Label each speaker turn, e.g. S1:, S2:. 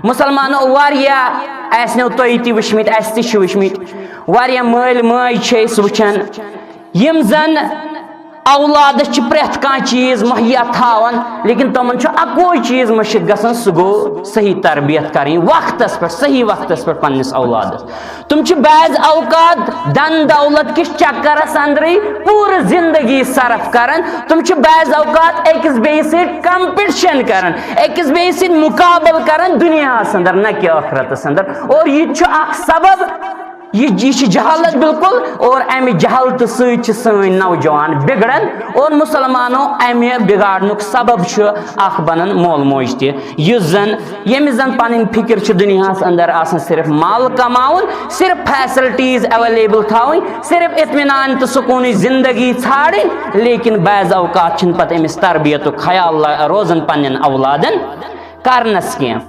S1: مسلمانوں واریاہ آسنو تُہۍ تہِ وٕچھمٕتۍ اَسہِ تہِ چھِ وٕچھمٕتۍ واریاہ مٲلۍ ماجہِ چھِ أسۍ وٕچھان یِم زن اولادس چھِ پرٛٮ۪تھ کانٛہہ چیٖز مہیا تھاوان لیکن تِمن چھُ اکوے چیٖز مٔشِد گژھان سُہ گوٚو صحیح تربیت کرٕنۍ وقتس پٮ۪ٹھ صحیح وقتس پٮ۪ٹھ پننِس اولادس تِم چھِ بعض اوقات دن دولت کِس چکرس اندرٕے پوٗرٕ زندگی صرف کران تِم چھِ بعض اوقات أکِس بیٚیِس سۭتۍ کمپٹشن کران أکِس بیٚیِس سۭتۍ مُقابل کران دُنیاہس اندر نہ کہِ ٲخرتس اندر اور یہِ تہِ چھُ اکھ سبب یہ جہالت بالکل اور امہ جہالت سۭتۍ سٲنۍ نوجوان بگڑان اور مسلمانوں امہ بگاڑنُک سبب چھُ اکھ بنان مول موج تہِ یُس زن ییٚمِس زن پنٕنۍ فکر چھِ دُنیاہس اندر آسان صرف مال کماوُن صرف فیسلٹیز ایویلیبل تھاوٕنۍ صرف اطمینان تہٕ سکوٗنٕچ زندگی ژھانڈٕنۍ لیکن بعض اوقات چھِنہٕ پتہٕ أمِس تربیتُک خیال روزان پننٮ۪ن اولادن کرنس کینٛہہ